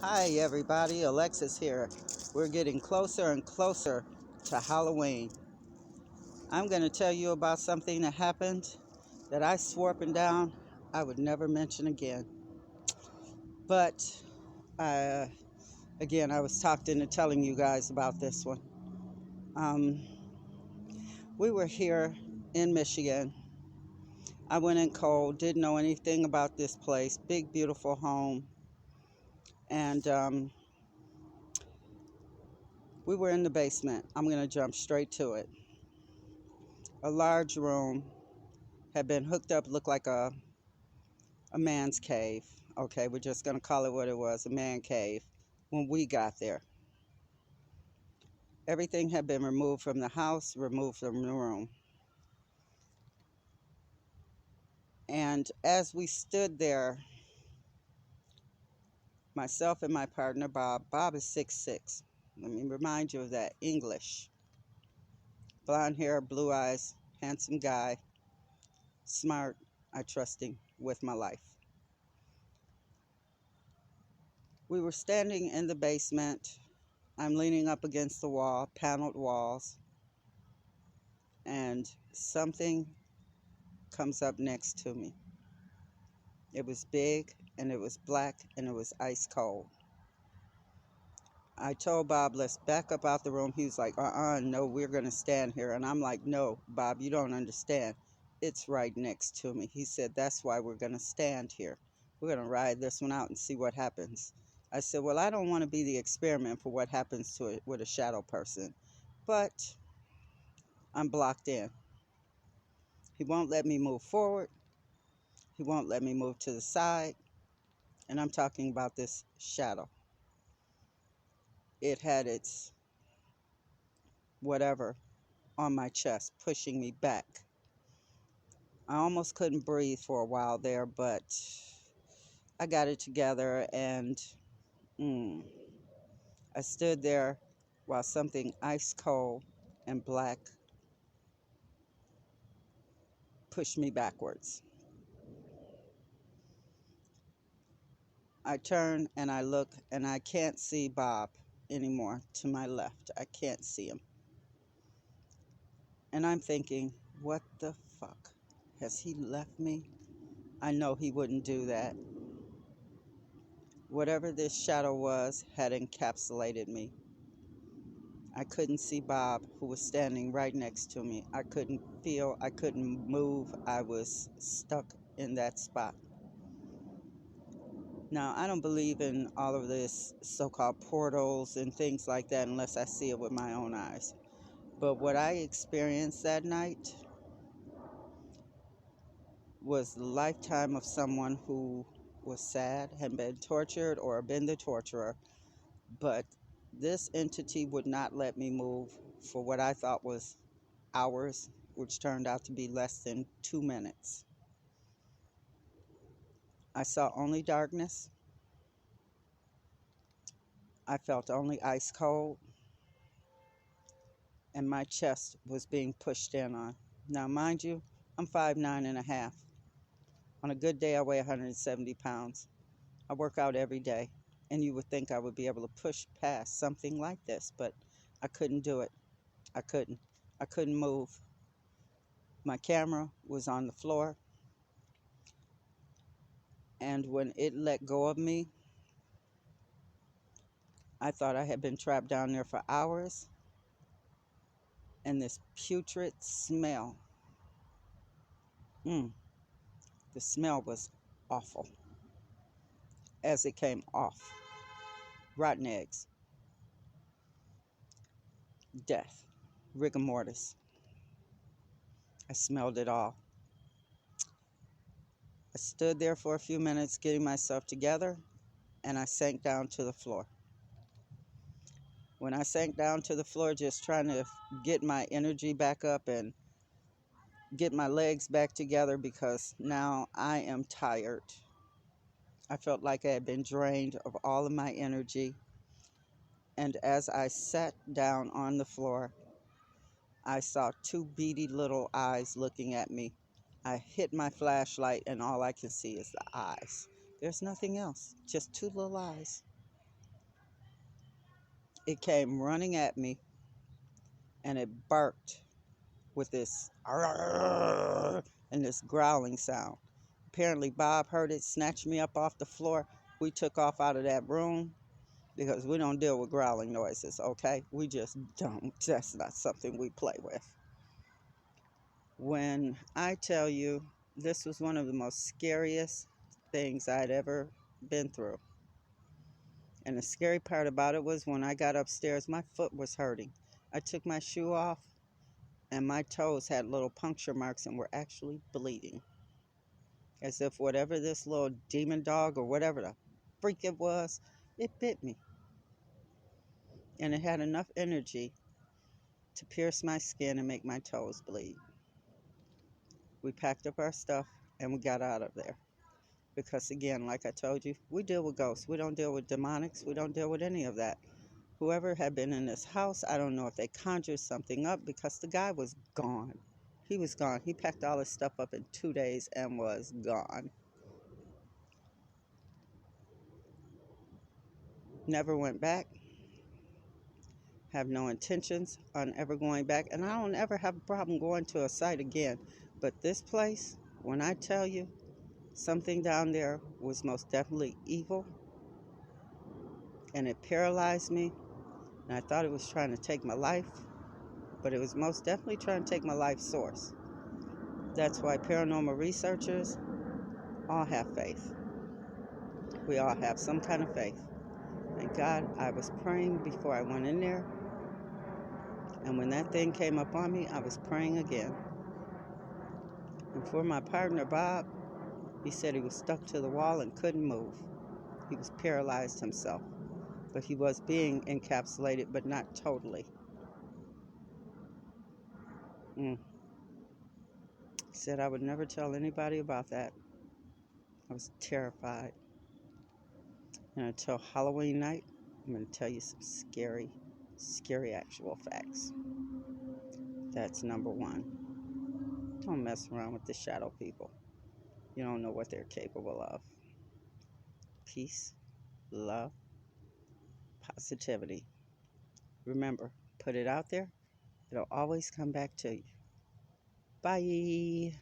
Hi everybody, Alexis here. We're getting closer and closer to Halloween. I'm going to tell you about something that happened that I swore up and down I would never mention again. But uh, again, I was talked into telling you guys about this one. Um, we were here in Michigan. I went in cold, didn't know anything about this place. Big, beautiful home. And we were in the basement. I'm going to jump straight to it. A large room had been hooked up, looked like a man's cave. Okay, we're just going to call it what it was, a man cave. When we got there, everything had been removed from the house, removed from the room. And as we stood there, myself and my partner Bob is 6'6". Let me remind you of that. English, blonde hair, blue eyes, handsome guy, smart. I trust him with my life. We were standing in the basement. I'm leaning up against the wall, paneled walls, and something comes up next to me. It was big and it was black and it was ice cold. I told Bob, let's back up out the room. He was like, no, we're going to stand here. And I'm like, no, Bob, you don't understand. It's right next to me. He said, that's why we're going to stand here. We're going to ride this one out and see what happens. I said, well, I don't want to be the experiment for what happens to it with a shadow person, but I'm blocked in. He won't let me move forward. He won't let me move to the side. And I'm talking about this shadow. It had its whatever on my chest, pushing me back. I almost couldn't breathe for a while there, but I got it together and I stood there while something ice cold and black pushed me backwards. I turn and I look and I can't see Bob anymore to my left. I can't see him. And I'm thinking, what the fuck? Has he left me? I know he wouldn't do that. Whatever this shadow was had encapsulated me. I couldn't see Bob, who was standing right next to me. I couldn't feel, I couldn't move. I was stuck in that spot. Now, I don't believe in all of this so-called portals and things like that unless I see it with my own eyes. But what I experienced that night was the lifetime of someone who was sad, had been tortured or been the torturer. But this entity would not let me move for what I thought was hours, which turned out to be less than 2 minutes. I saw only darkness. I felt only ice cold, and my chest was being pushed in on. Now, mind you, I'm 5'9" and a half. On a good day, I weigh 170 pounds. I work out every day, and you would think I would be able to push past something like this, but I couldn't do it. I couldn't. I couldn't move. My camera was on the floor, and when it let go of me, I thought I had been trapped down there for hours, and this putrid smell, the smell was awful as it came off. Rotten eggs, death, rigor mortis. I smelled it all. I stood there for a few minutes getting myself together, and I sank down to the floor. When I sank down to the floor, just trying to get my energy back up and get my legs back together because now I am tired. I felt like I had been drained of all of my energy. And as I sat down on the floor, I saw two beady little eyes looking at me. I hit my flashlight and all I can see is the eyes. There's nothing else, just two little eyes. It came running at me and it barked with this and this growling sound. Apparently, Bob heard it, snatched me up off the floor. We took off out of that room because we don't deal with growling noises, okay? We just don't. That's not something we play with. When I tell you this was one of the most scariest things I'd ever been through. And the scary part about it was when I got upstairs, my foot was hurting. I took my shoe off and my toes had little puncture marks and were actually bleeding. As if whatever this little demon dog or whatever the freak it was, it bit me. And it had enough energy to pierce my skin and make my toes bleed. We packed up our stuff and we got out of there. Because again, like I told you, we deal with ghosts. We don't deal with demonics. We don't deal with any of that. Whoever had been in this house, I don't know if they conjured something up because the guy was gone. He was gone. He packed all his stuff up in 2 days and was gone. Never went back. Have no intentions on ever going back. And I don't ever have a problem going to a site again. But this place, when I tell you, something down there was most definitely evil. And it paralyzed me. And I thought it was trying to take my life. But it was most definitely trying to take my life source. That's why paranormal researchers all have faith. We all have some kind of faith. And God, I was praying before I went in there. And when that thing came up on me, I was praying again. And for my partner, Bob, he said he was stuck to the wall and couldn't move. He was paralyzed himself. But he was being encapsulated, but not totally. He said I would never tell anybody about that. I was terrified. And until Halloween night, I'm going to tell you some scary, scary actual facts. That's number one. Don't mess around with the shadow people. You don't know what they're capable of. Peace, love, positivity. Remember, put it out there. It'll always come back to you. Bye.